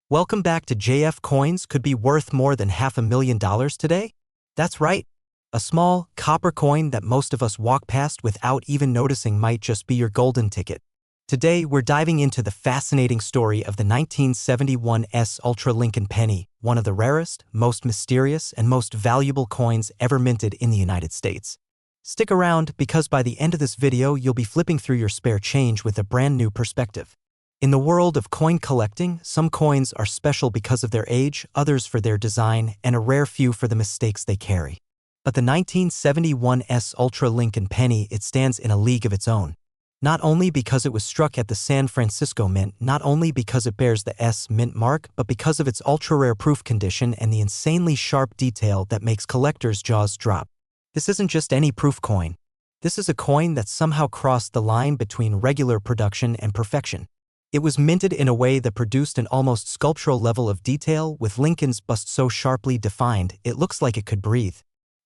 Welcome back to JF Coins could be worth more than $500,000 today? That's right. A small, copper coin that most of us walk past without even noticing might just be your golden ticket. Today, we're diving into the fascinating story of the 1971 Ultra Lincoln penny, one of the rarest, most mysterious, and most valuable coins ever minted in the United States. Stick around because by the end of this video, you'll be flipping through your spare change with a brand new perspective. In the world of coin collecting, some coins are special because of their age, others for their design, and a rare few for the mistakes they carry. But the 1971 Ultra Lincoln penny, it stands in a league of its own. Not only because it was struck at the San Francisco Mint, not only because it bears the S mint mark, but because of its ultra-rare proof condition and the insanely sharp detail that makes collectors' jaws drop. This isn't just any proof coin. This is a coin that somehow crossed the line between regular production and perfection. It was minted in a way that produced an almost sculptural level of detail, with Lincoln's bust so sharply defined, it looks like it could breathe.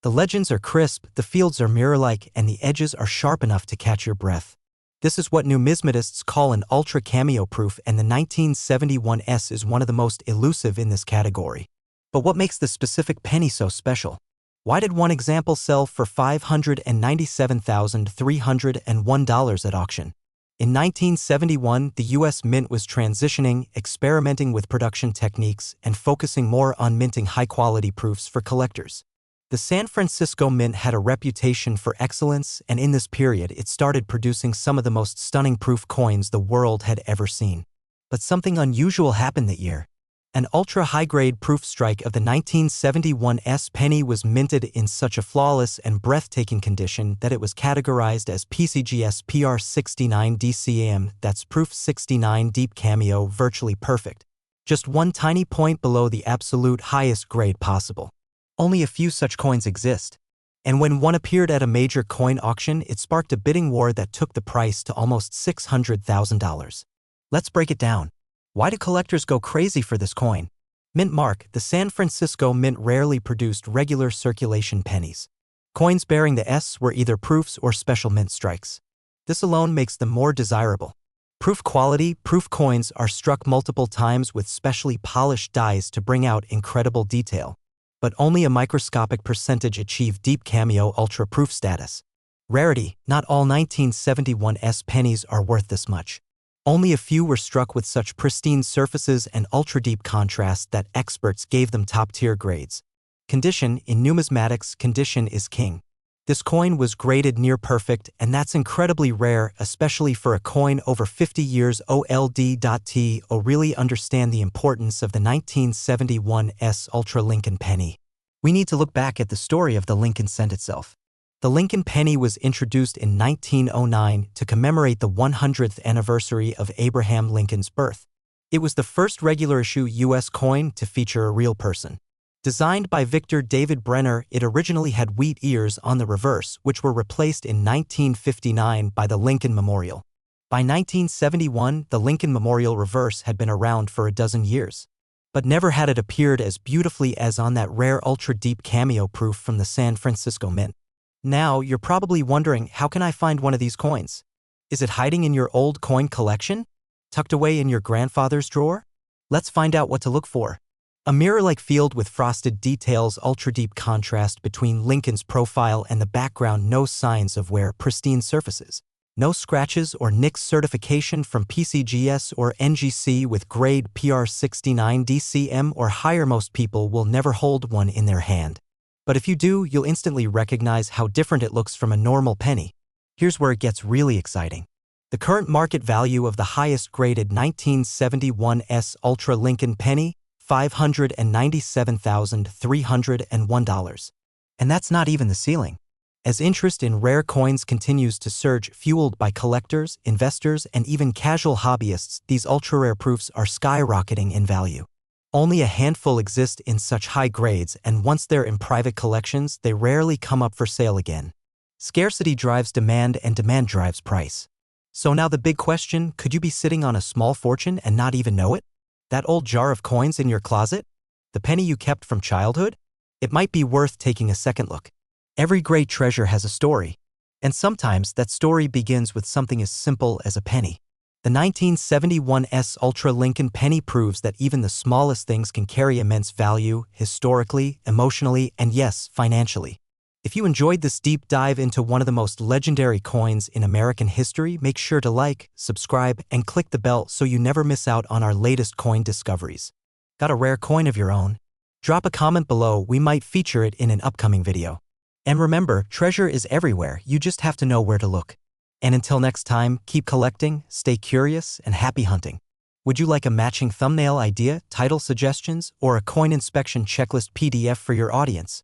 The legends are crisp, the fields are mirror-like, and the edges are sharp enough to catch your breath. This is what numismatists call an ultra-cameo proof, and the 1971 S is one of the most elusive in this category. But what makes this specific penny so special? Why did one example sell for $597,301 at auction? In 1971, the U.S. Mint was transitioning, experimenting with production techniques, and focusing more on minting high-quality proofs for collectors. The San Francisco Mint had a reputation for excellence, and in this period, it started producing some of the most stunning proof coins the world had ever seen. But something unusual happened that year. An ultra-high-grade proof strike of the 1971 S penny was minted in such a flawless and breathtaking condition that it was categorized as PCGS PR69 DCAM, that's Proof 69 Deep Cameo, virtually perfect. Just one tiny point below the absolute highest grade possible. Only a few such coins exist. And when one appeared at a major coin auction, it sparked a bidding war that took the price to almost $600,000. Let's break it down. Why do collectors go crazy for this coin? Mint mark, the San Francisco Mint rarely produced regular circulation pennies. Coins bearing the S were either proofs or special mint strikes. This alone makes them more desirable. Proof quality, proof coins are struck multiple times with specially polished dies to bring out incredible detail. But only a microscopic percentage achieve deep cameo ultra proof status. Rarity, not all 1971 S pennies are worth this much. Only a few were struck with such pristine surfaces and ultra-deep contrast that experts gave them top-tier grades. Condition, in numismatics, condition is king. This coin was graded near perfect, and that's incredibly rare, especially for a coin over 50 years old. To really understand the importance of the 1971 S Ultra Lincoln penny, we need to look back at the story of the Lincoln cent itself. The Lincoln penny was introduced in 1909 to commemorate the 100th anniversary of Abraham Lincoln's birth. It was the first regular-issue U.S. coin to feature a real person. Designed by Victor David Brenner, it originally had wheat ears on the reverse, which were replaced in 1959 by the Lincoln Memorial. By 1971, the Lincoln Memorial reverse had been around for a dozen years. But never had it appeared as beautifully as on that rare ultra-deep cameo proof from the San Francisco Mint. Now, you're probably wondering, how can I find one of these coins? Is it hiding in your old coin collection? Tucked away in your grandfather's drawer? Let's find out what to look for. A mirror-like field with frosted details, ultra-deep contrast between Lincoln's profile and the background, no signs of wear, pristine surfaces. No scratches or nicks, certification from PCGS or NGC with grade PR69 DCM or higher. Most people will never hold one in their hand. But if you do, you'll instantly recognize how different it looks from a normal penny. Here's where it gets really exciting. The current market value of the highest graded 1971 S Ultra Lincoln penny, $597,301. And that's not even the ceiling. As interest in rare coins continues to surge, fueled by collectors, investors, and even casual hobbyists, these ultra-rare proofs are skyrocketing in value. Only a handful exist in such high grades, and once they're in private collections, they rarely come up for sale again. Scarcity drives demand, and demand drives price. So now the big question, could you be sitting on a small fortune and not even know it? That old jar of coins in your closet? The penny you kept from childhood? It might be worth taking a second look. Every great treasure has a story. And sometimes that story begins with something as simple as a penny. The 1971's Ultra Lincoln penny proves that even the smallest things can carry immense value, historically, emotionally, and yes, financially. If you enjoyed this deep dive into one of the most legendary coins in American history, make sure to like, subscribe, and click the bell so you never miss out on our latest coin discoveries. Got a rare coin of your own? Drop a comment below, we might feature it in an upcoming video. And remember, treasure is everywhere, you just have to know where to look. And until next time, keep collecting, stay curious, and happy hunting. Would you like a matching thumbnail idea, title suggestions, or a coin inspection checklist PDF for your audience?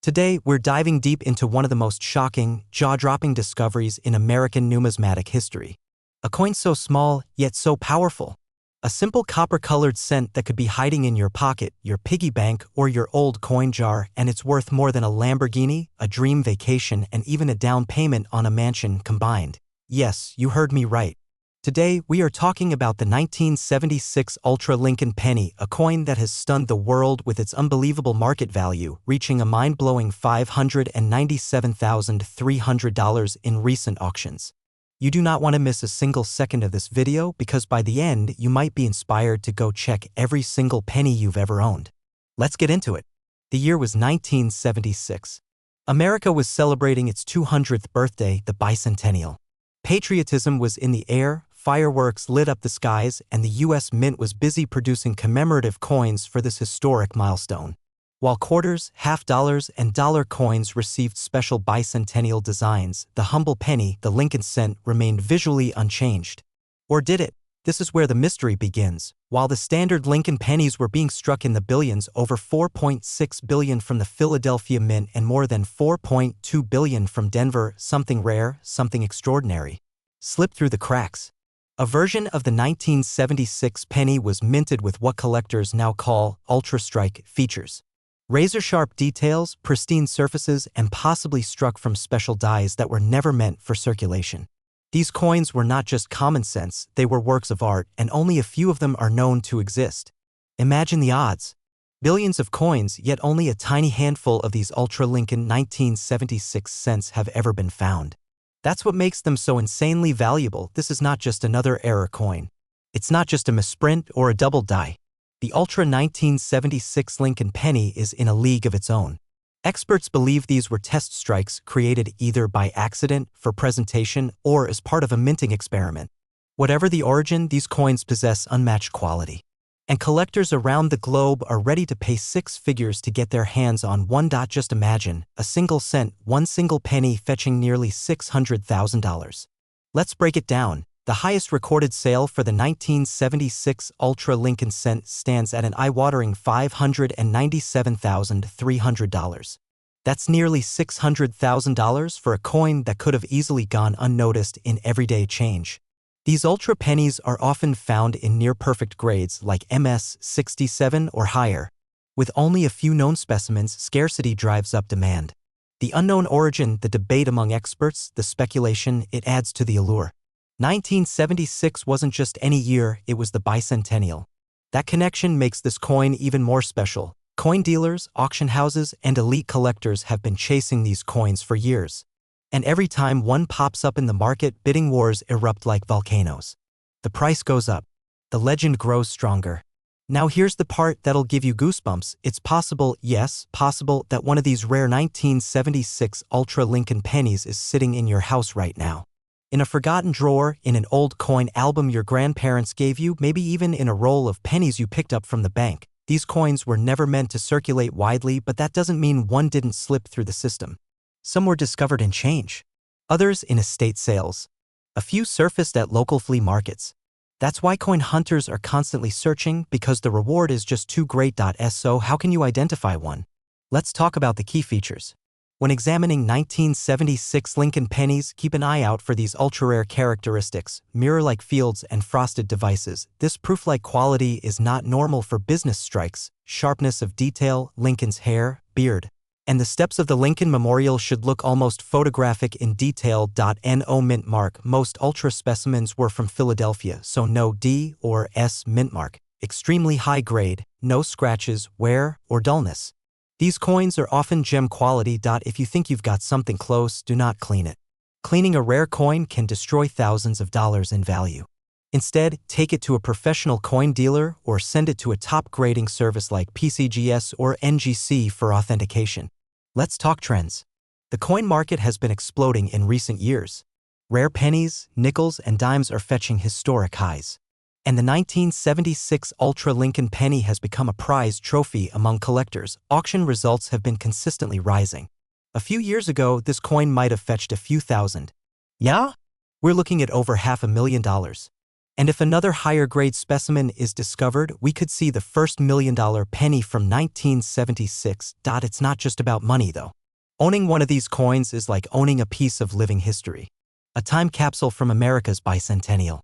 Today, we're diving deep into one of the most shocking, jaw-dropping discoveries in American numismatic history. A coin so small, yet so powerful. A simple copper-colored cent that could be hiding in your pocket, your piggy bank, or your old coin jar, and it's worth more than a Lamborghini, a dream vacation, and even a down payment on a mansion combined. Yes, you heard me right. Today, we are talking about the 1976 Ultra Lincoln penny, a coin that has stunned the world with its unbelievable market value, reaching a mind-blowing $597,300 in recent auctions. You do not want to miss a single second of this video because by the end, you might be inspired to go check every single penny you've ever owned. Let's get into it. The year was 1976. America was celebrating its 200th birthday, the bicentennial. Patriotism was in the air, fireworks lit up the skies, and the U.S. Mint was busy producing commemorative coins for this historic milestone. While quarters, half dollars, and dollar coins received special bicentennial designs, the humble penny, the Lincoln cent, remained visually unchanged. Or did it? This is where the mystery begins. While the standard Lincoln pennies were being struck in the billions, over $4.6 billion from the Philadelphia Mint and more than $4.2 billion from Denver, something rare, something extraordinary, slipped through the cracks. A version of the 1976 penny was minted with what collectors now call ultra-strike features. Razor-sharp details, pristine surfaces, and possibly struck from special dies that were never meant for circulation. These coins were not just common cents, they were works of art, and only a few of them are known to exist. Imagine the odds. Billions of coins, yet only a tiny handful of these Ultra Lincoln 1976 cents have ever been found. That's what makes them so insanely valuable. This is not just another error coin. It's not just a misprint or a double die. The Ultra 1976 Lincoln penny is in a league of its own. Experts believe these were test strikes created either by accident, for presentation, or as part of a minting experiment. Whatever the origin, these coins possess unmatched quality. And collectors around the globe are ready to pay six figures to get their hands on one. Just imagine, a single cent, one single penny fetching nearly $600,000. Let's break it down. The highest recorded sale for the 1976 Ultra Lincoln cent stands at an eye-watering $597,300. That's nearly $600,000 for a coin that could have easily gone unnoticed in everyday change. These ultra pennies are often found in near-perfect grades like MS-67 or higher. With only a few known specimens, scarcity drives up demand. The unknown origin, the debate among experts, the speculation, it adds to the allure. 1976 wasn't just any year, it was the bicentennial. That connection makes this coin even more special. Coin dealers, auction houses, and elite collectors have been chasing these coins for years. And every time one pops up in the market, bidding wars erupt like volcanoes. The price goes up. The legend grows stronger. Now here's the part that'll give you goosebumps. It's possible, yes, possible, that one of these rare 1976 Ultra Lincoln pennies is sitting in your house right now. In a forgotten drawer, in an old coin album your grandparents gave you, maybe even in a roll of pennies you picked up from the bank. These coins were never meant to circulate widely, but that doesn't mean one didn't slip through the system. Some were discovered in change. Others in estate sales. A few surfaced at local flea markets. That's why coin hunters are constantly searching, because the reward is just too great. So how can you identify one? Let's talk about the key features. When examining 1976 Lincoln pennies, keep an eye out for these ultra-rare characteristics: mirror-like fields and frosted devices. This proof-like quality is not normal for business strikes. Sharpness of detail, Lincoln's hair, beard, and the steps of the Lincoln Memorial should look almost photographic in detail. No mint mark. Most ultra specimens were from Philadelphia, so no D or S mint mark. Extremely high grade, no scratches, wear, or dullness. These coins are often gem quality. If you think you've got something close, do not clean it. Cleaning a rare coin can destroy thousands of dollars in value. Instead, take it to a professional coin dealer or send it to a top grading service like PCGS or NGC for authentication. Let's talk trends. The coin market has been exploding in recent years. Rare pennies, nickels, and dimes are fetching historic highs. And the 1976 Ultra Lincoln penny has become a prized trophy among collectors. Auction results have been consistently rising. A few years ago, this coin might have fetched a few thousand. Yeah? We're looking at over $500,000. And if another higher-grade specimen is discovered, we could see the first $1 million penny from 1976. It's not just about money, though. Owning one of these coins is like owning a piece of living history. A time capsule from America's bicentennial.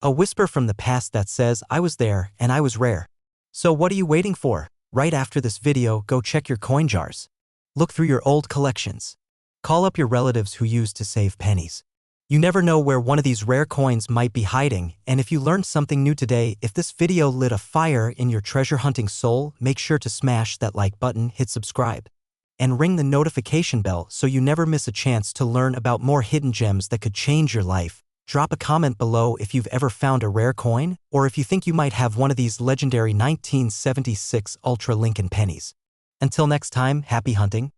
A whisper from the past that says, I was there and I was rare. So what are you waiting for? Right after this video, go check your coin jars. Look through your old collections. Call up your relatives who used to save pennies. You never know where one of these rare coins might be hiding, and if you learned something new today, if this video lit a fire in your treasure hunting soul, make sure to smash that like button, hit subscribe, and ring the notification bell so you never miss a chance to learn about more hidden gems that could change your life. Drop a comment below if you've ever found a rare coin, or if you think you might have one of these legendary 1976 Ultra Lincoln pennies. Until next time, happy hunting.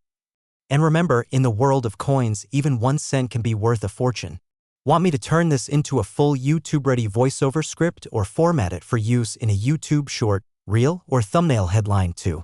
And remember, in the world of coins, even 1 cent can be worth a fortune. Want me to turn this into a full YouTube-ready voiceover script or format it for use in a YouTube short, reel, or thumbnail headline too?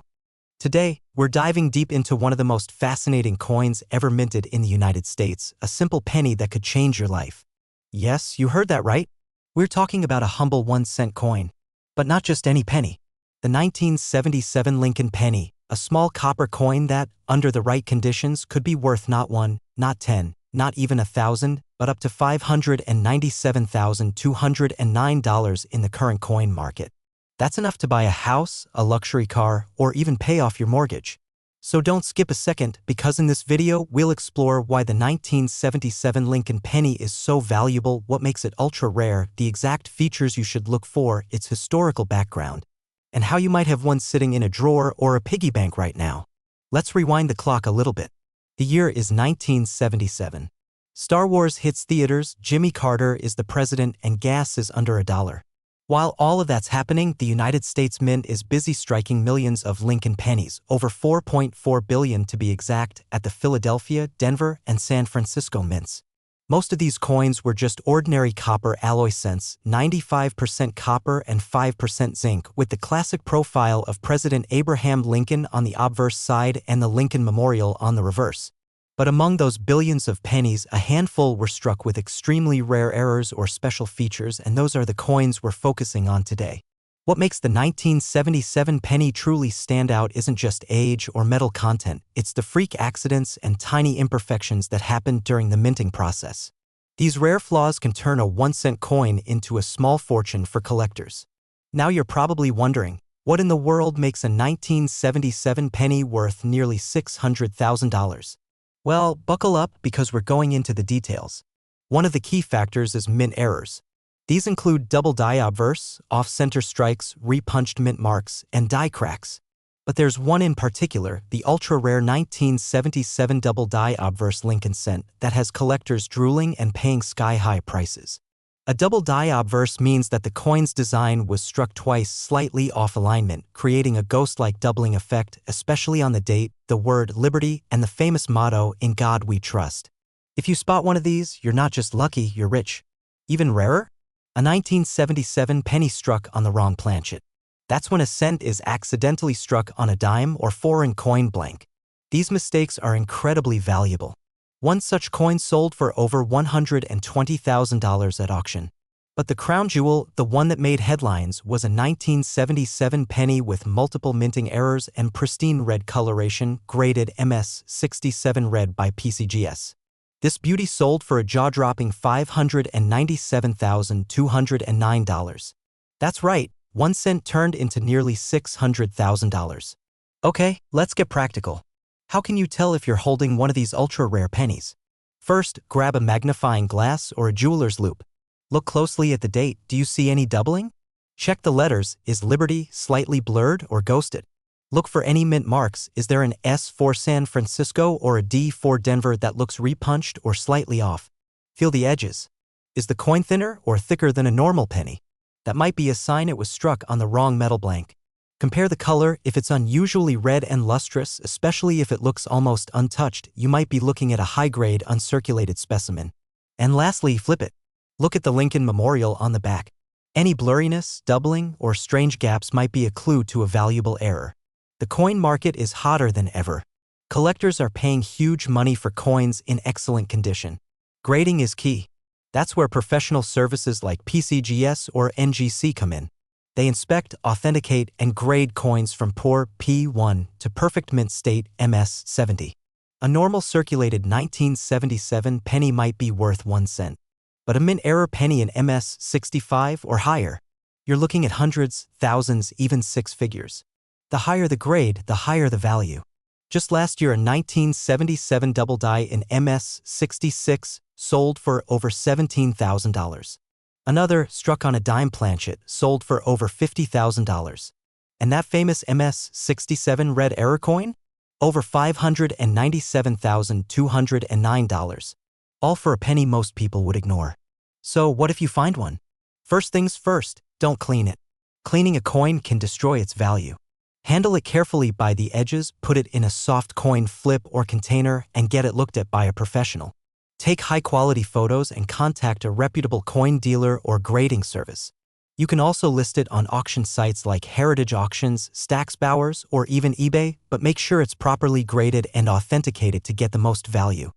Today, we're diving deep into one of the most fascinating coins ever minted in the United States, a simple penny that could change your life. Yes, you heard that right. We're talking about a humble 1 cent coin. But not just any penny. The 1977 Lincoln penny, a small copper coin that, under the right conditions, could be worth not 1, not 10, not even 1,000, but up to $597,209 in the current coin market. That's enough to buy a house, a luxury car, or even pay off your mortgage. So don't skip a second, because in this video, we'll explore why the 1977 Lincoln penny is so valuable, what makes it ultra rare, the exact features you should look for, its historical background, and how you might have one sitting in a drawer or a piggy bank right now. Let's rewind the clock a little bit. The year is 1977. Star Wars hits theaters, Jimmy Carter is the president, and gas is under $1. While all of that's happening, the United States Mint is busy striking millions of Lincoln pennies, over 4.4 billion to be exact, at the Philadelphia, Denver, and San Francisco mints. Most of these coins were just ordinary copper alloy cents, 95% copper and 5% zinc, with the classic profile of President Abraham Lincoln on the obverse side and the Lincoln Memorial on the reverse. But among those billions of pennies, a handful were struck with extremely rare errors or special features, and those are the coins we're focusing on today. What makes the 1977 penny truly stand out isn't just age or metal content, it's the freak accidents and tiny imperfections that happened during the minting process. These rare flaws can turn a 1 cent coin into a small fortune for collectors. Now you're probably wondering, what in the world makes a 1977 penny worth nearly $600,000? Well, buckle up because we're going into the details. One of the key factors is mint errors. These include double die obverse, off-center strikes, repunched mint marks, and die cracks. But there's one in particular, the ultra-rare 1977 double die obverse Lincoln cent, that has collectors drooling and paying sky-high prices. A double die obverse means that the coin's design was struck twice slightly off alignment, creating a ghost-like doubling effect, especially on the date, the word liberty, and the famous motto, "In God We Trust." If you spot one of these, you're not just lucky, you're rich. Even rarer? A 1977 penny struck on the wrong planchet. That's when a cent is accidentally struck on a dime or foreign coin blank. These mistakes are incredibly valuable. One such coin sold for over $120,000 at auction. But the crown jewel, the one that made headlines, was a 1977 penny with multiple minting errors and pristine red coloration, graded MS67 red by PCGS. This beauty sold for a jaw-dropping $597,209. That's right, 1 cent turned into nearly $600,000. Okay, let's get practical. How can you tell if you're holding one of these ultra-rare pennies? First, grab a magnifying glass or a jeweler's loupe. Look closely at the date. Do you see any doubling? Check the letters. Is Liberty slightly blurred or ghosted? Look for any mint marks. Is there an S for San Francisco or a D for Denver that looks repunched or slightly off? Feel the edges. Is the coin thinner or thicker than a normal penny? That might be a sign it was struck on the wrong metal blank. Compare the color. If it's unusually red and lustrous, especially if it looks almost untouched, you might be looking at a high-grade uncirculated specimen. And lastly, flip it. Look at the Lincoln Memorial on the back. Any blurriness, doubling, or strange gaps might be a clue to a valuable error. The coin market is hotter than ever. Collectors are paying huge money for coins in excellent condition. Grading is key. That's where professional services like PCGS or NGC come in. They inspect, authenticate, and grade coins from poor P1 to perfect mint state MS70. A normal circulated 1977 penny might be worth 1 cent. But a mint error penny in MS65 or higher, you're looking at hundreds, thousands, even 6 figures. The higher the grade, the higher the value. Just last year, a 1977 double die in MS66 sold for over $17,000. Another, struck on a dime planchet, sold for over $50,000. And that famous MS67 red error coin? Over $597,209. All for a penny most people would ignore. So what if you find one? First things first, don't clean it. Cleaning a coin can destroy its value. Handle it carefully by the edges, put it in a soft coin flip or container, and get it looked at by a professional. Take high-quality photos and contact a reputable coin dealer or grading service. You can also list it on auction sites like Heritage Auctions, Stacksbowers, or even eBay, but make sure it's properly graded and authenticated to get the most value.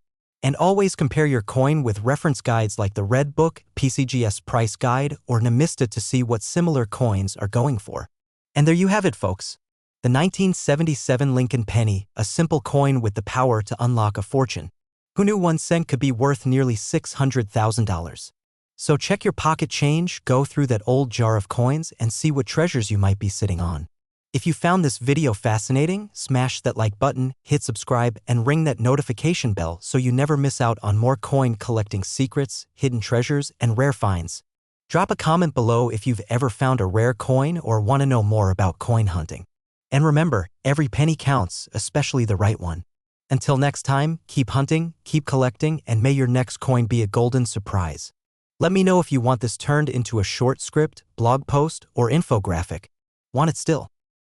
And always compare your coin with reference guides like the Red Book, PCGS Price Guide, or Numismatists to see what similar coins are going for. And there you have it, folks. The 1977 Lincoln penny, a simple coin with the power to unlock a fortune. Who knew 1 cent could be worth nearly $600,000? So check your pocket change, go through that old jar of coins, and see what treasures you might be sitting on. If you found this video fascinating, smash that like button, hit subscribe, and ring that notification bell so you never miss out on more coin collecting secrets, hidden treasures, and rare finds. Drop a comment below if you've ever found a rare coin or want to know more about coin hunting. And remember, every penny counts, especially the right one. Until next time, keep hunting, keep collecting, and may your next coin be a golden surprise. Let me know if you want this turned into a short script, blog post, or infographic. Want it still?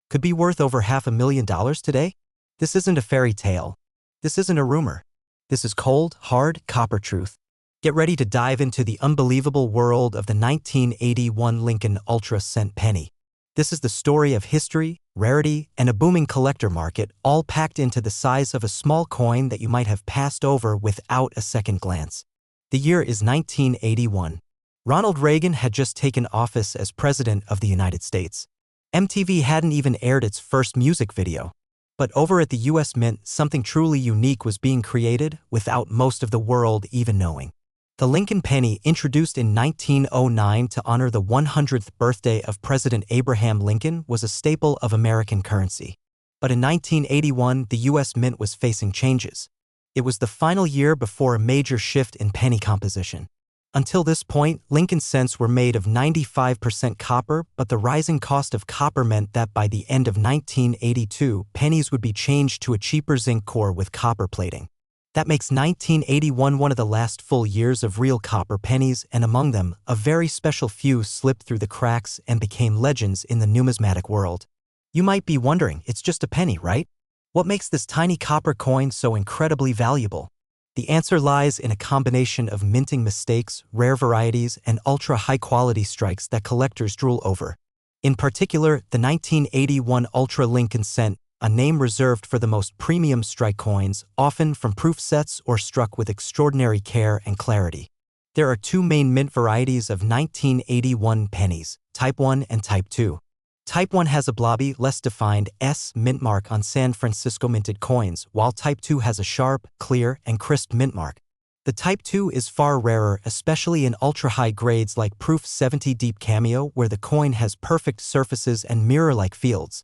Could be worth over $500,000 today? This isn't a fairy tale. This isn't a rumor. This is cold, hard, copper truth. Get ready to dive into the unbelievable world of the 1981 Lincoln Ultra Cent Penny. This is the story of history, rarity, and a booming collector market, all packed into the size of a small coin that you might have passed over without a second glance. The year is 1981. Ronald Reagan had just taken office as President of the United States. MTV hadn't even aired its first music video. But over at the US Mint, something truly unique was being created without most of the world even knowing. The Lincoln penny, introduced in 1909 to honor the 100th birthday of President Abraham Lincoln, was a staple of American currency. But in 1981, the US Mint was facing changes. It was the final year before a major shift in penny composition. Until this point, Lincoln cents were made of 95% copper, but the rising cost of copper meant that by the end of 1982, pennies would be changed to a cheaper zinc core with copper plating. That makes 1981 one of the last full years of real copper pennies, and among them, a very special few slipped through the cracks and became legends in the numismatic world. You might be wondering, it's just a penny, right? What makes this tiny copper coin so incredibly valuable? The answer lies in a combination of minting mistakes, rare varieties, and ultra-high-quality strikes that collectors drool over. In particular, the 1981 Ultra Lincoln Cent, a name reserved for the most premium strike coins, often from proof sets or struck with extraordinary care and clarity. There are 2 main mint varieties of 1981 pennies, Type 1 and Type 2. Type 1 has a blobby, less defined S mint mark on San Francisco minted coins, while Type 2 has a sharp, clear, and crisp mint mark. The Type 2 is far rarer, especially in ultra-high grades like Proof 70 Deep Cameo, where the coin has perfect surfaces and mirror-like fields.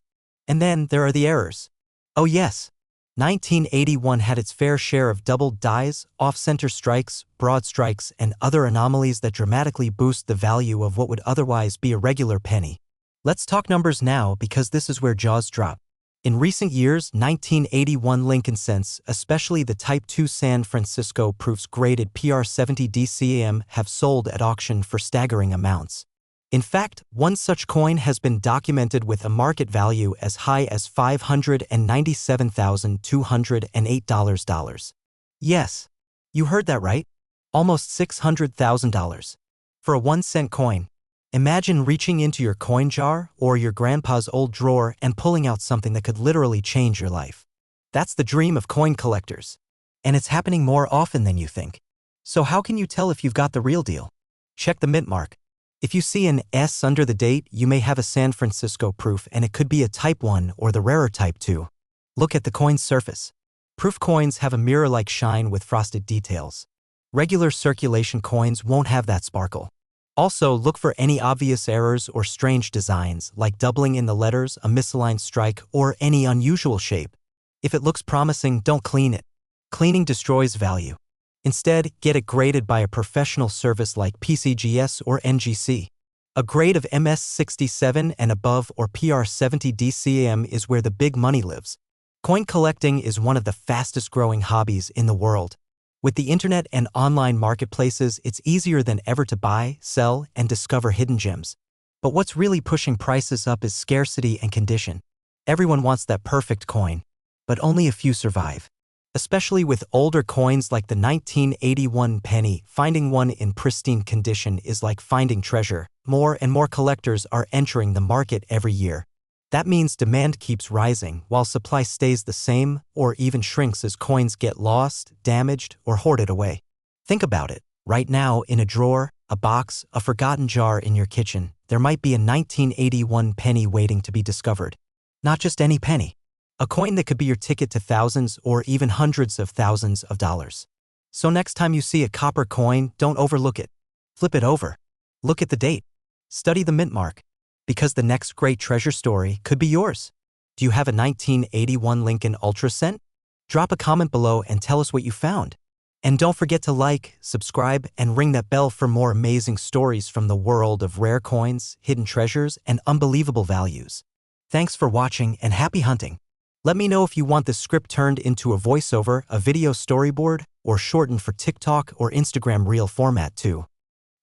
And then there are the errors. Oh yes, 1981 had its fair share of doubled dies, off-center strikes, broad strikes, and other anomalies that dramatically boost the value of what would otherwise be a regular penny. Let's talk numbers now, because this is where jaws drop. In recent years, 1981 Lincoln cents, especially the Type II San Francisco proofs graded PR70 DCM, have sold at auction for staggering amounts. In fact, one such coin has been documented with a market value as high as $597,208. Yes, you heard that right. Almost $600,000. For a 1-cent coin. Imagine reaching into your coin jar or your grandpa's old drawer and pulling out something that could literally change your life. That's the dream of coin collectors. And it's happening more often than you think. So how can you tell if you've got the real deal? Check the mint mark. If you see an S under the date, you may have a San Francisco proof, and it could be a Type 1 or the rarer Type 2. Look at the coin's surface. Proof coins have a mirror-like shine with frosted details. Regular circulation coins won't have that sparkle. Also, look for any obvious errors or strange designs, like doubling in the letters, a misaligned strike, or any unusual shape. If it looks promising, don't clean it. Cleaning destroys value. Instead, get it graded by a professional service like PCGS or NGC. A grade of MS67 and above or PR70 DCM is where the big money lives. Coin collecting is one of the fastest-growing hobbies in the world. With the internet and online marketplaces, it's easier than ever to buy, sell, and discover hidden gems. But what's really pushing prices up is scarcity and condition. Everyone wants that perfect coin, but only a few survive. Especially with older coins like the 1981 penny, finding one in pristine condition is like finding treasure. More and more collectors are entering the market every year. That means demand keeps rising while supply stays the same or even shrinks as coins get lost, damaged, or hoarded away. Think about it. Right now, in a drawer, a box, a forgotten jar in your kitchen, there might be a 1981 penny waiting to be discovered. Not just any penny. A coin that could be your ticket to thousands or even hundreds of thousands of dollars. So next time you see a copper coin, don't overlook it. Flip it over. Look at the date. Study the mint mark. Because the next great treasure story could be yours. Do you have a 1981 Lincoln Ultra Cent? Drop a comment below and tell us what you found. And don't forget to like, subscribe, and ring that bell for more amazing stories from the world of rare coins, hidden treasures, and unbelievable values. Thanks for watching and happy hunting. Let me know if you want this script turned into a voiceover, a video storyboard, or shortened for TikTok or Instagram Reel format too.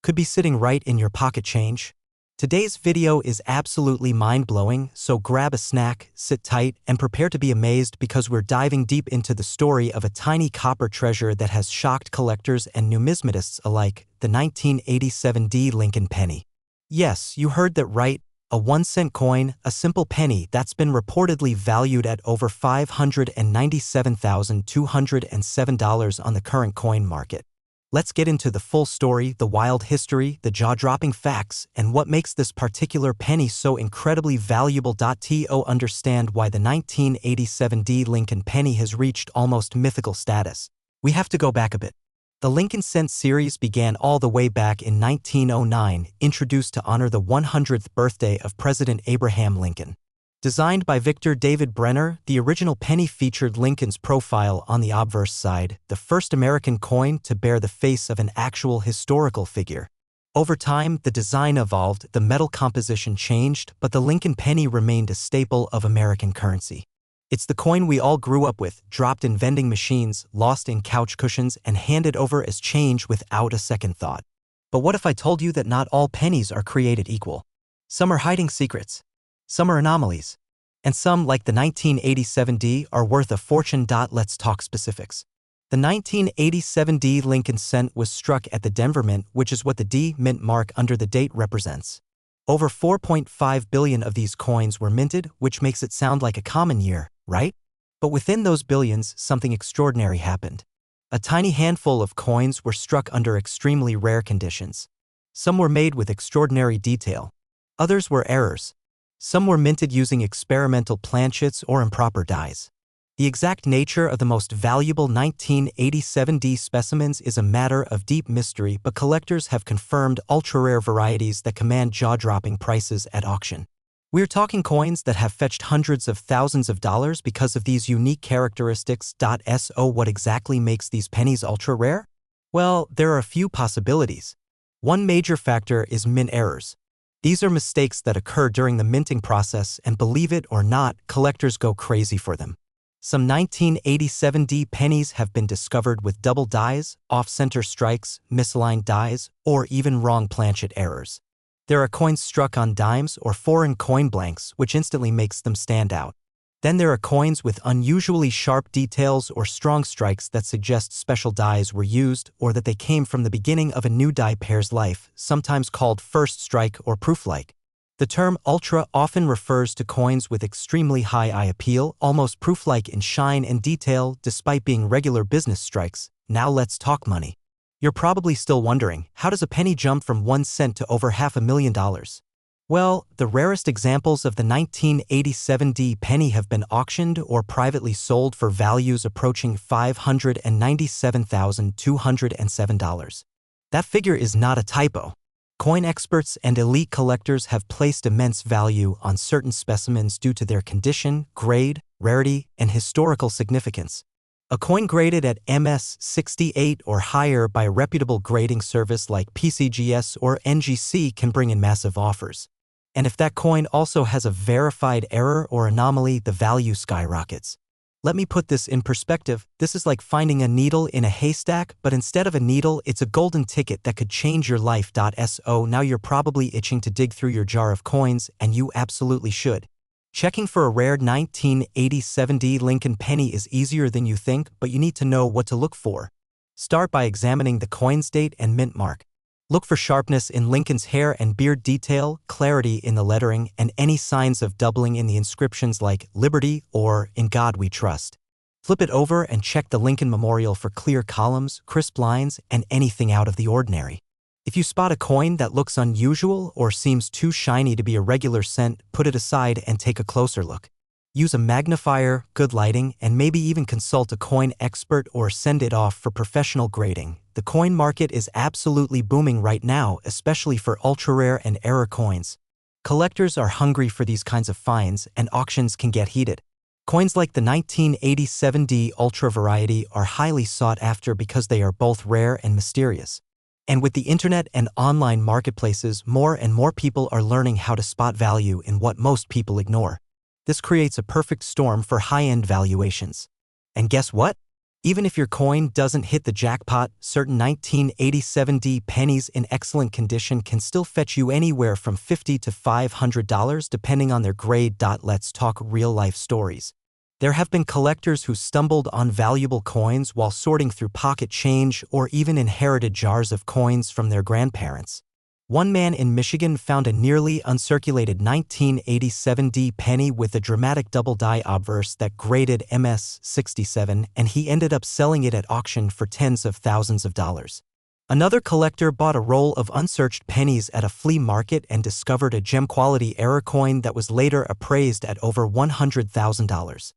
Could be sitting right in your pocket change. Today's video is absolutely mind-blowing, so grab a snack, sit tight, and prepare to be amazed because we're diving deep into the story of a tiny copper treasure that has shocked collectors and numismatists alike, the 1987 Lincoln penny. Yes, you heard that right. A 1-cent coin, a simple penny that's been reportedly valued at over $597,207 on the current coin market. Let's get into the full story, the wild history, the jaw-dropping facts, and what makes this particular penny so incredibly valuable. To understand why the 1987 Lincoln penny has reached almost mythical status, we have to go back a bit. The Lincoln cent series began all the way back in 1909, introduced to honor the 100th birthday of President Abraham Lincoln. Designed by Victor David Brenner, the original penny featured Lincoln's profile on the obverse side, the first American coin to bear the face of an actual historical figure. Over time, the design evolved, the metal composition changed, but the Lincoln penny remained a staple of American currency. It's the coin we all grew up with, dropped in vending machines, lost in couch cushions, and handed over as change without a second thought. But what if I told you that not all pennies are created equal? Some are hiding secrets. Some are anomalies. And some, like the 1987 are worth a fortune. Let's talk specifics. The 1987 Lincoln cent was struck at the Denver Mint, which is what the D mint mark under the date represents. Over 4.5 billion of these coins were minted, which makes it sound like a common year, right? But within those billions, something extraordinary happened. A tiny handful of coins were struck under extremely rare conditions. Some were made with extraordinary detail. Others were errors. Some were minted using experimental planchets or improper dies. The exact nature of the most valuable 1987 specimens is a matter of deep mystery, but collectors have confirmed ultra-rare varieties that command jaw-dropping prices at auction. We're talking coins that have fetched hundreds of thousands of dollars because of these unique characteristics. So what exactly makes these pennies ultra-rare? Well, there are a few possibilities. One major factor is mint errors. These are mistakes that occur during the minting process, and believe it or not, collectors go crazy for them. Some 1987 pennies have been discovered with double dies, off-center strikes, misaligned dies, or even wrong planchet errors. There are coins struck on dimes or foreign coin blanks, which instantly makes them stand out. Then there are coins with unusually sharp details or strong strikes that suggest special dies were used or that they came from the beginning of a new die pair's life, sometimes called first strike or proof-like. The term ultra often refers to coins with extremely high eye appeal, almost proof-like in shine and detail, despite being regular business strikes. Now let's talk money. You're probably still wondering, how does a penny jump from 1 cent to over $500,000? Well, the rarest examples of the 1987 penny have been auctioned or privately sold for values approaching $597,207. That figure is not a typo. Coin experts and elite collectors have placed immense value on certain specimens due to their condition, grade, rarity, and historical significance. A coin graded at MS68 or higher by a reputable grading service like PCGS or NGC can bring in massive offers. And if that coin also has a verified error or anomaly, the value skyrockets. Let me put this in perspective. This is like finding a needle in a haystack, but instead of a needle, it's a golden ticket that could change your life. So now you're probably itching to dig through your jar of coins, and you absolutely should. Checking for a rare 1987 Lincoln penny is easier than you think, but you need to know what to look for. Start by examining the coin's date and mint mark. Look for sharpness in Lincoln's hair and beard detail, clarity in the lettering, and any signs of doubling in the inscriptions like Liberty or In God We Trust. Flip it over and check the Lincoln Memorial for clear columns, crisp lines, and anything out of the ordinary. If you spot a coin that looks unusual or seems too shiny to be a regular cent, put it aside and take a closer look. Use a magnifier, good lighting, and maybe even consult a coin expert or send it off for professional grading. The coin market is absolutely booming right now, especially for ultra-rare and error coins. Collectors are hungry for these kinds of finds, and auctions can get heated. Coins like the 1987 Ultra Variety are highly sought after because they are both rare and mysterious. And with the internet and online marketplaces, more and more people are learning how to spot value in what most people ignore. This creates a perfect storm for high-end valuations. And guess what? Even if your coin doesn't hit the jackpot, certain 1987 pennies in excellent condition can still fetch you anywhere from $50 to $500 depending on their grade. Let's talk real-life stories. There have been collectors who stumbled on valuable coins while sorting through pocket change or even inherited jars of coins from their grandparents. One man in Michigan found a nearly uncirculated 1987 penny with a dramatic double die obverse that graded MS67, and he ended up selling it at auction for tens of thousands of dollars. Another collector bought a roll of unsearched pennies at a flea market and discovered a gem-quality error coin that was later appraised at over $100,000.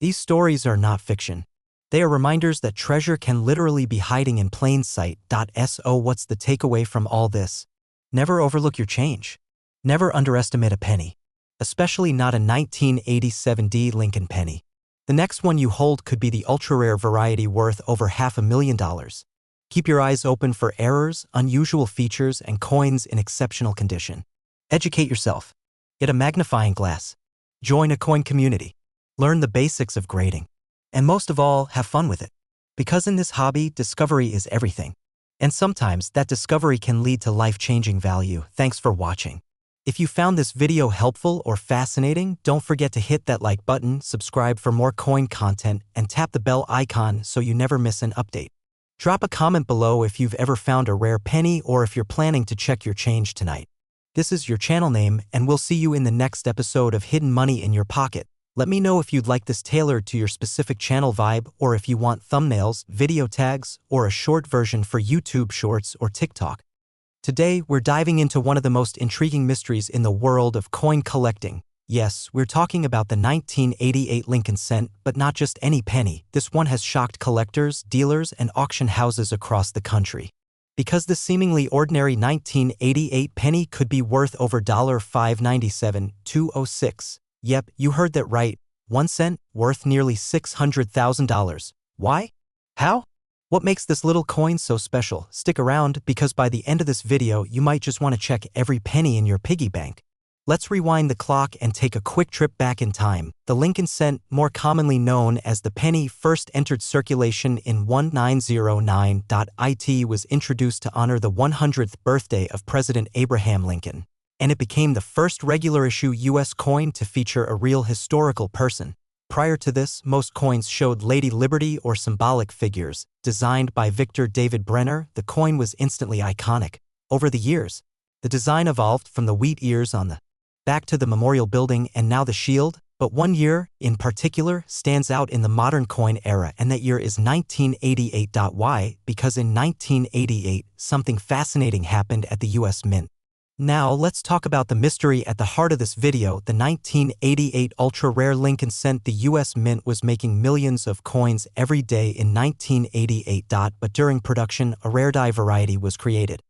These stories are not fiction. They are reminders that treasure can literally be hiding in plain sight. So what's the takeaway from all this? Never overlook your change. Never underestimate a penny. Especially not a 1987 Lincoln penny. The next one you hold could be the ultra-rare variety worth over $500,000. Keep your eyes open for errors, unusual features, and coins in exceptional condition. Educate yourself. Get a magnifying glass. Join a coin community. Learn the basics of grading. And most of all, have fun with it. Because in this hobby, discovery is everything. And sometimes that discovery can lead to life-changing value. Thanks for watching. If you found this video helpful or fascinating, don't forget to hit that like button, subscribe for more coin content, and tap the bell icon so you never miss an update. Drop a comment below if you've ever found a rare penny or if you're planning to check your change tonight. This is your channel name, and we'll see you in the next episode of Hidden Money in Your Pocket. Let me know if you'd like this tailored to your specific channel vibe, or if you want thumbnails, video tags, or a short version for YouTube Shorts or TikTok. Today, we're diving into one of the most intriguing mysteries in the world of coin collecting. Yes, we're talking about the 1988 Lincoln cent, but not just any penny. This one has shocked collectors, dealers, and auction houses across the country. Because the seemingly ordinary 1988 penny could be worth over $597,206. Yep, you heard that right. 1 cent, worth nearly $600,000. Why? How? What makes this little coin so special? Stick around, because by the end of this video you might just want to check every penny in your piggy bank. Let's rewind the clock and take a quick trip back in time. The Lincoln cent, more commonly known as the penny, first entered circulation in 1909. It was introduced to honor the 100th birthday of President Abraham Lincoln, and it became the first regular-issue U.S. coin to feature a real historical person. Prior to this, most coins showed Lady Liberty or symbolic figures. Designed by Victor David Brenner, the coin was instantly iconic. Over the years, the design evolved from the wheat ears on the back to the memorial building and now the shield, but one year, in particular, stands out in the modern coin era, and that year is 1988. Why? Because in 1988, something fascinating happened at the U.S. Mint. Now, let's talk about the mystery at the heart of this video. The 1988 ultra-rare Lincoln cent. The U.S. Mint was making millions of coins every day in 1988. But during production, a rarity variety was created,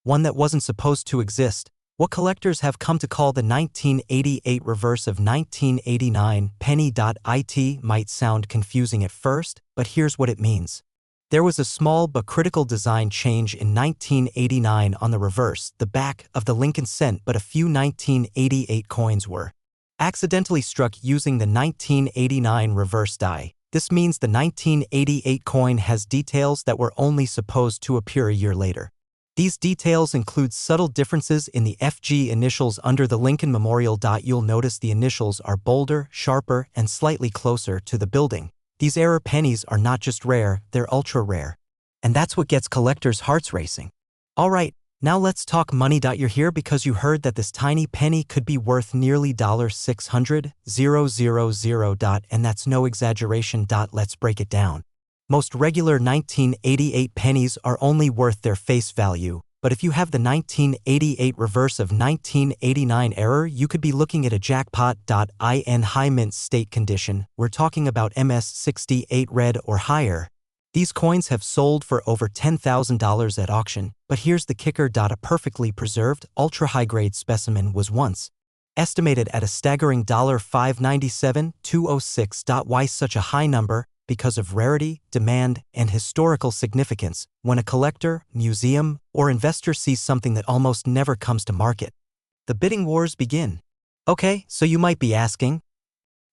one that wasn't supposed to exist. What collectors have come to call the 1988 reverse of 1989 penny. It might sound confusing at first, but here's what it means. There was a small but critical design change in 1989 on the reverse, the back, of the Lincoln cent, but a few 1988 coins were accidentally struck using the 1989 reverse die. This means the 1988 coin has details that were only supposed to appear a year later. These details include subtle differences in the FG initials under the Lincoln Memorial. You'll notice the initials are bolder, sharper, and slightly closer to the building. These error pennies are not just rare, they're ultra-rare. And that's what gets collectors' hearts racing. Alright, now let's talk money. You're here because you heard that this tiny penny could be worth nearly $600,000, and that's no exaggeration. Let's break it down. Most regular 1988 pennies are only worth their face value, but if you have the 1988 reverse of 1989 error, you could be looking at a jackpot. In high mint state condition, we're talking about MS68 red or higher. These coins have sold for over $10,000 at auction, but here's the kicker. A perfectly preserved, ultra-high-grade specimen was once estimated at a staggering $597,206. Why such a high number? Because of rarity, demand, and historical significance. When a collector, museum, or investor sees something that almost never comes to market, the bidding wars begin. Okay, so you might be asking,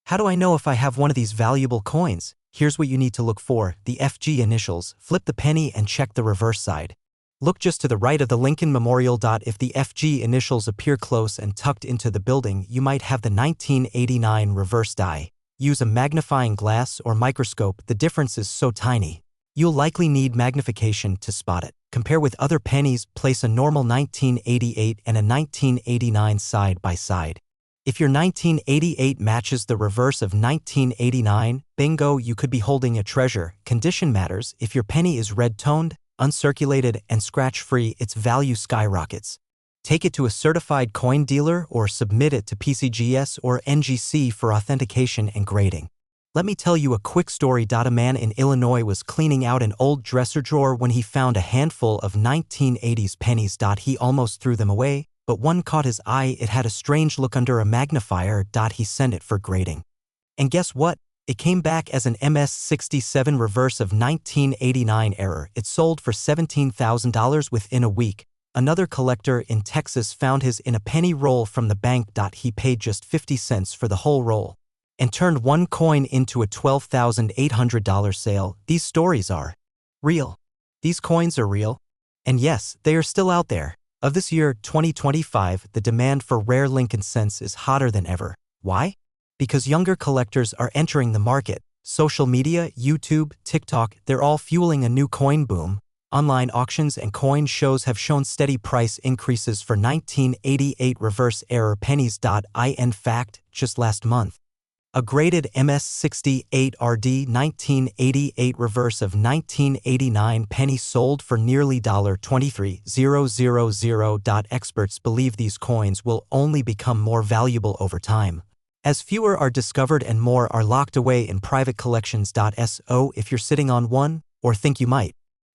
how do I know if I have one of these valuable coins? Here's what you need to look for: the FG initials. Flip the penny and check the reverse side. Look just to the right of the Lincoln Memorial. If the FG initials appear close and tucked into the building, you might have the 1989 reverse die. Use a magnifying glass or microscope. The difference is so tiny, you'll likely need magnification to spot it. Compare with other pennies. Place a normal 1988 and a 1989 side by side. If your 1988 matches the reverse of 1989, bingo, you could be holding a treasure. Condition matters. If your penny is red-toned, uncirculated, and scratch-free, its value skyrockets. Take it to a certified coin dealer or submit it to PCGS or NGC for authentication and grading. Let me tell you a quick story. A man in Illinois was cleaning out an old dresser drawer when he found a handful of 1980s pennies. He almost threw them away, but one caught his eye. It had a strange look under a magnifier. He sent it for grading. And guess what? It came back as an MS67 reverse of 1989 error. It sold for $17,000 within a week. Another collector in Texas found his in a penny roll from the bank. He paid just 50 cents for the whole roll and turned one coin into a $12,800 sale. These stories are real. These coins are real. And yes, they are still out there. Of this year, 2025, the demand for rare Lincoln cents is hotter than ever. Why? Because younger collectors are entering the market. Social media, YouTube, TikTok, they're all fueling a new coin boom. Online auctions and coin shows have shown steady price increases for 1988 reverse error pennies. In fact, just last month, a graded MS68 RD 1988 reverse of 1989 penny sold for nearly $23,000. Experts believe these coins will only become more valuable over time, as fewer are discovered and more are locked away in private collections. So if you're sitting on one, or think you might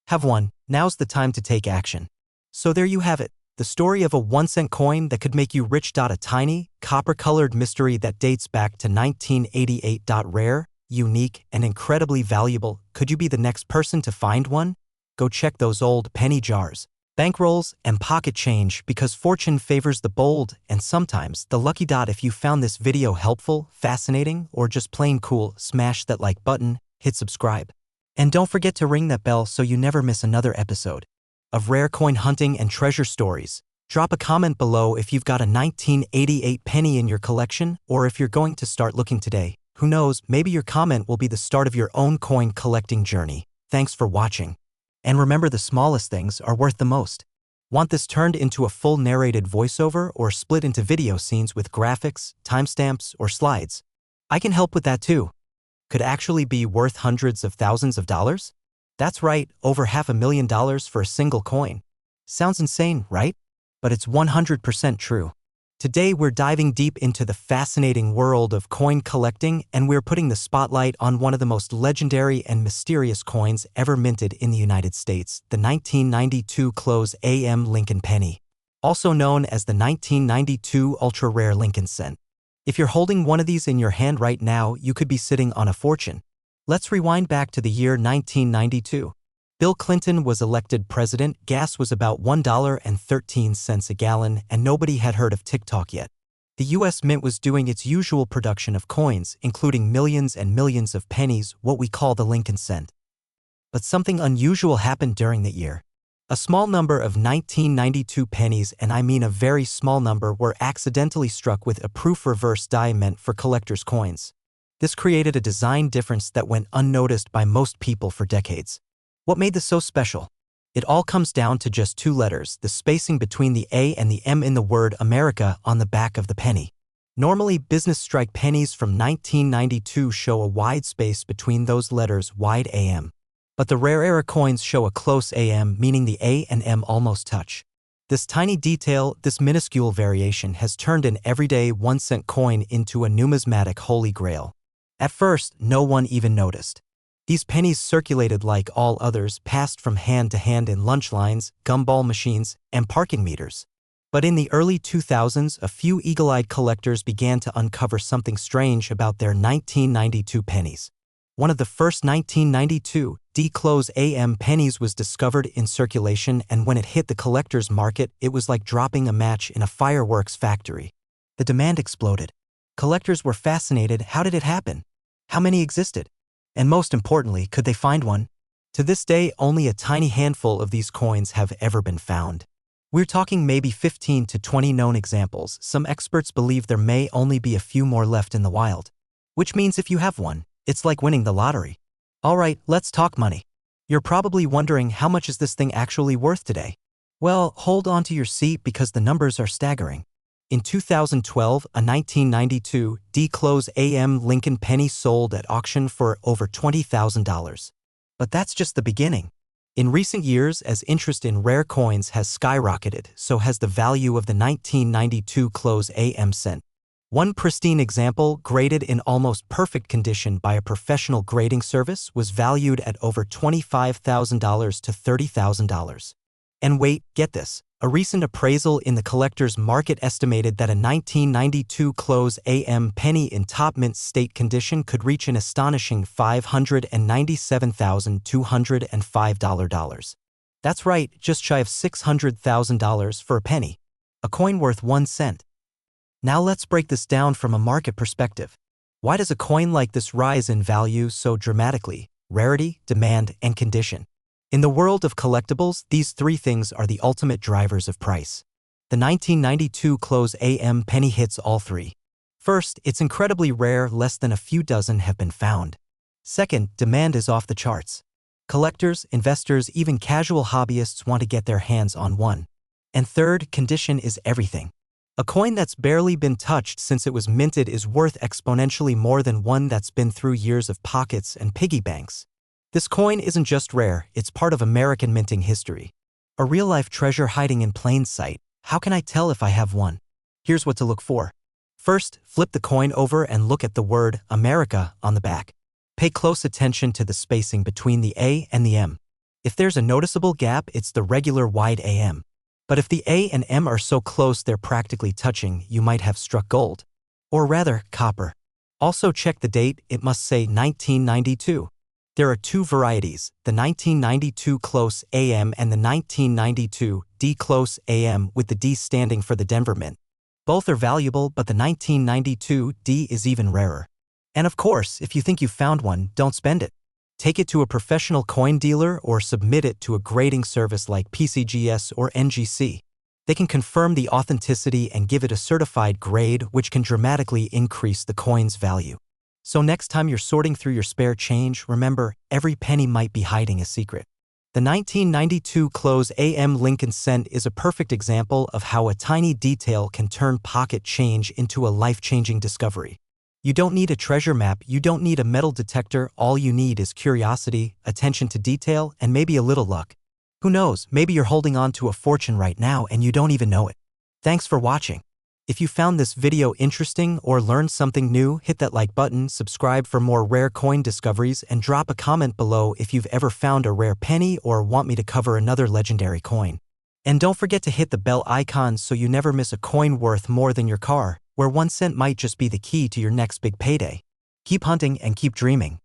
have one, now's the time to take action. So there you have it, the story of a 1-cent coin that could make you rich. A tiny, copper-colored mystery that dates back to 1988. Rare, unique, and incredibly valuable. Could you be the next person to find one? Go check those old penny jars, bankrolls, and pocket change because fortune favors the bold and sometimes the lucky. If you found this video helpful, fascinating, or just plain cool, smash that like button, hit subscribe. And don't forget to ring that bell so you never miss another episode of Rare Coin Hunting and Treasure Stories. Drop a comment below if you've got a 1988 penny in your collection or if you're going to start looking today. Who knows, maybe your comment will be the start of your own coin collecting journey. Thanks for watching. And remember, the smallest things are worth the most. Want this turned into a full narrated voiceover or split into video scenes with graphics, timestamps, or slides? I can help with that too. Could actually be worth hundreds of thousands of dollars? That's right, over $500,000 for a single coin. Sounds insane, right? But it's 100% true. Today we're diving deep into the fascinating world of coin collecting, and we're putting the spotlight on one of the most legendary and mysterious coins ever minted in the United States, the 1992 close AM Lincoln penny, also known as the 1992 ultra-rare Lincoln cent. If you're holding one of these in your hand right now, you could be sitting on a fortune. Let's rewind back to the year 1992. Bill Clinton was elected president, gas was about $1.13 a gallon, and nobody had heard of TikTok yet. The U.S. Mint was doing its usual production of coins, including millions and millions of pennies, what we call the Lincoln cent. But something unusual happened during that year. A small number of 1992 pennies, and I mean a very small number, were accidentally struck with a proof reverse die meant for collectors' coins. This created a design difference that went unnoticed by most people for decades. What made this so special? It all comes down to just two letters, the spacing between the A and the M in the word America on the back of the penny. Normally, business strike pennies from 1992 show a wide space between those letters, wide AM. But the rare era coins show a close AM, meaning the A and M almost touch. This tiny detail, this minuscule variation, has turned an everyday 1-cent coin into a numismatic holy grail. At first, no one even noticed. These pennies circulated like all others, passed from hand to hand in lunch lines, gumball machines, and parking meters. But in the early 2000s, a few eagle-eyed collectors began to uncover something strange about their 1992 pennies. One of the first 1992 D-close AM pennies was discovered in circulation, and when it hit the collector's market, it was like dropping a match in a fireworks factory. The demand exploded. Collectors were fascinated. How did it happen? How many existed? And most importantly, could they find one? To this day, only a tiny handful of these coins have ever been found. We're talking maybe 15 to 20 known examples. Some experts believe there may only be a few more left in the wild. Which means if you have one, it's like winning the lottery. Alright, let's talk money. You're probably wondering, how much is this thing actually worth today? Well, hold on to your seat because the numbers are staggering. In 2012, a 1992 D-close AM Lincoln penny sold at auction for over $20,000. But that's just the beginning. In recent years, as interest in rare coins has skyrocketed, so has the value of the 1992 close AM cent. One pristine example, graded in almost perfect condition by a professional grading service, was valued at over $25,000 to $30,000. And wait, get this. A recent appraisal in the collector's market estimated that a 1992 close AM penny in top mint state condition could reach an astonishing $597,205. That's right, just shy of $600,000 for a penny. A coin worth 1 cent. Now let's break this down from a market perspective. Why does a coin like this rise in value so dramatically? Rarity, demand, and condition. In the world of collectibles, these three things are the ultimate drivers of price. The 1992 close AM penny hits all three. First, it's incredibly rare, less than a few dozen have been found. Second, demand is off the charts. Collectors, investors, even casual hobbyists want to get their hands on one. And third, condition is everything. A coin that's barely been touched since it was minted is worth exponentially more than one that's been through years of pockets and piggy banks. This coin isn't just rare, it's part of American minting history. A real-life treasure hiding in plain sight. How can I tell if I have one? Here's what to look for. First, flip the coin over and look at the word America on the back. Pay close attention to the spacing between the A and the M. If there's a noticeable gap, it's the regular wide AM. But if the A and M are so close they're practically touching, you might have struck gold. Or rather, copper. Also check the date, it must say 1992. There are two varieties, the 1992 close AM and the 1992 D close AM, with the D standing for the Denver Mint. Both are valuable, but the 1992 D is even rarer. And of course, if you think you found one, don't spend it. Take it to a professional coin dealer or submit it to a grading service like PCGS or NGC. They can confirm the authenticity and give it a certified grade, which can dramatically increase the coin's value. So next time you're sorting through your spare change, remember, every penny might be hiding a secret. The 1992 close AM Lincoln cent is a perfect example of how a tiny detail can turn pocket change into a life-changing discovery. You don't need a treasure map, you don't need a metal detector, all you need is curiosity, attention to detail, and maybe a little luck. Who knows, maybe you're holding on to a fortune right now and you don't even know it. Thanks for watching. If you found this video interesting or learned something new, hit that like button, subscribe for more rare coin discoveries, and drop a comment below if you've ever found a rare penny or want me to cover another legendary coin. And don't forget to hit the bell icon so you never miss a coin worth more than your car, where 1 cent might just be the key to your next big payday. Keep hunting and keep dreaming.